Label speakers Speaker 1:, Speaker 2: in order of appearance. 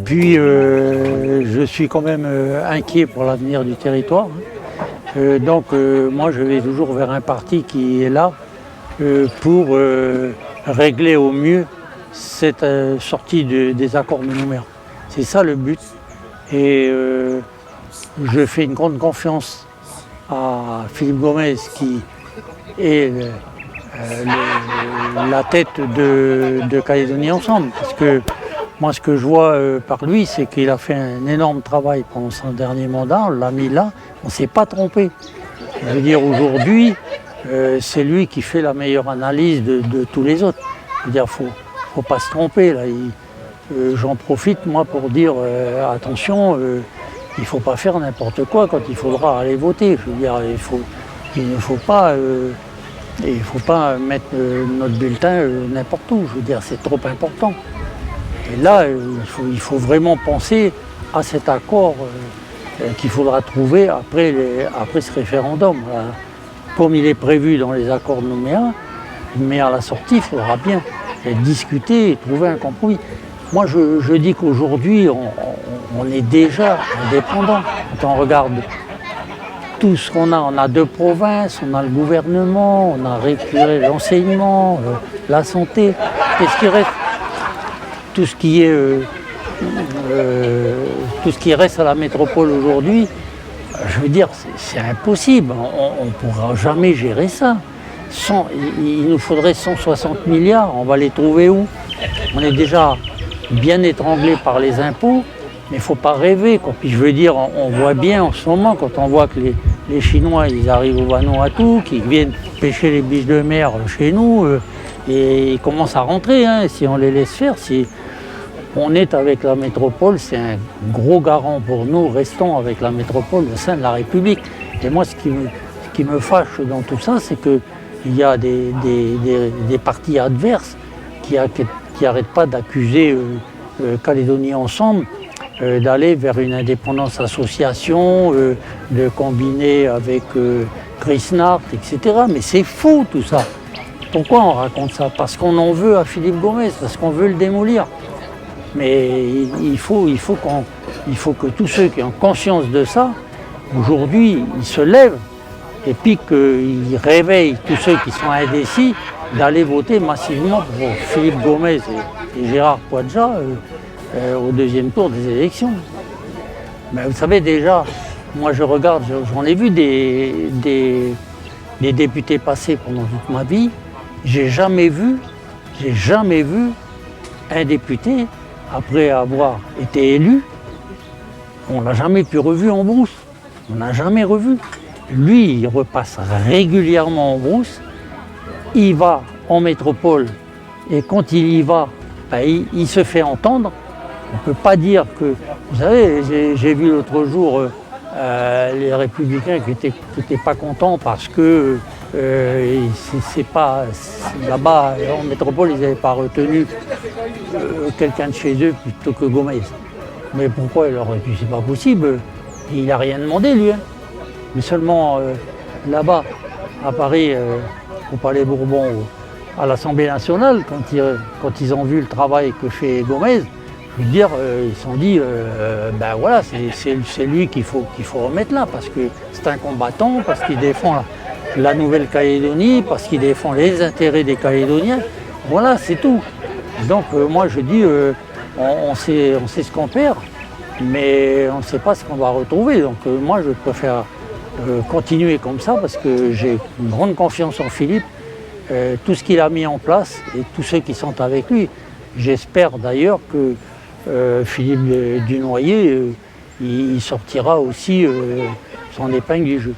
Speaker 1: Puis je suis quand même inquiet pour l'avenir du territoire. Donc moi je vais toujours vers un parti qui est là pour régler au mieux cette sortie des accords de Nouméa. C'est ça le but. Et je fais une grande confiance à Philippe Gomez qui est la tête de Calédonie Ensemble. Parce que moi ce que je vois par lui, c'est qu'il a fait un énorme travail pendant son dernier mandat, on l'a mis là, on ne s'est pas trompé. Je veux dire aujourd'hui, c'est lui qui fait la meilleure analyse de tous les autres. Je veux dire, faut pas se tromper là. J'en profite moi pour dire attention, il ne faut pas faire n'importe quoi quand il faudra aller voter. Je veux dire, il ne faut pas mettre notre bulletin n'importe où. Je veux dire, c'est trop important. Et là, il faut vraiment penser à cet accord qu'il faudra trouver après ce référendum. Comme il est prévu dans les accords de Nouméa, mais à la sortie, il faudra bien discuter et trouver un compromis. Moi, je dis qu'aujourd'hui, on est déjà indépendant. Quand on regarde tout ce qu'on a, on a 2 provinces, on a le gouvernement, on a récupéré l'enseignement, la santé. Qu'est-ce qui reste? Tout ce qui reste à la métropole aujourd'hui, je veux dire, c'est impossible. On ne pourra jamais gérer ça. Il nous faudrait 160 milliards, on va les trouver où? On est déjà bien étranglé par les impôts, mais il ne faut pas rêver, quoi. Puis je veux dire, on voit bien en ce moment, quand on voit que les Chinois ils arrivent au Vanuatu, qu'ils viennent pêcher les biches de mer chez nous, et ils commencent à rentrer, hein, si on les laisse faire. Si on est avec la métropole, c'est un gros garant pour nous, restons avec la métropole au sein de la République. Et moi, ce qui me fâche dans tout ça, c'est qu'il y a des partis adverses qui n'arrêtent pas d'accuser Calédonie Ensemble d'aller vers une indépendance association, de combiner avec Chris Nart, etc. Mais c'est faux tout ça. Pourquoi on raconte ça? Parce qu'on en veut à Philippe Gomez, parce qu'on veut le démolir. Mais il faut que tous ceux qui ont conscience de ça, aujourd'hui, ils se lèvent et puis qu'ils réveillent tous ceux qui sont indécis d'aller voter massivement pour Philippe Gomez et Gérard Poadja au 2e tour des élections. Mais vous savez déjà, moi je regarde, j'en ai vu des députés passer pendant toute ma vie, j'ai jamais vu un député, après avoir été élu, on l'a jamais pu revu en brousse. On n'a jamais revu. Lui, il repasse régulièrement en brousse. Il va en métropole et quand il y va, ben, il se fait entendre. On ne peut pas dire que... Vous savez, j'ai vu l'autre jour les Républicains qui n'étaient pas contents parce que c'est pas là-bas en métropole, ils n'avaient pas retenu quelqu'un de chez eux plutôt que Gomez. Mais pourquoi il aurait pu? C'est pas possible. Il n'a rien demandé lui. Hein. Mais seulement là-bas, à Paris, au Palais Bourbon, à l'Assemblée nationale, quand ils ont vu le travail que fait Gomez, je veux dire, ils se sont dit, ben voilà, c'est lui qu'il faut remettre là, parce que c'est un combattant, parce qu'il défend la Nouvelle-Calédonie, parce qu'il défend les intérêts des Calédoniens. Voilà, c'est tout. Donc moi je dis, on sait ce qu'on perd, mais on ne sait pas ce qu'on va retrouver. Donc moi je préfère continuer comme ça, parce que j'ai une grande confiance en Philippe, tout ce qu'il a mis en place et tous ceux qui sont avec lui. J'espère d'ailleurs que Philippe Dunoyer, il sortira aussi son épingle du jeu.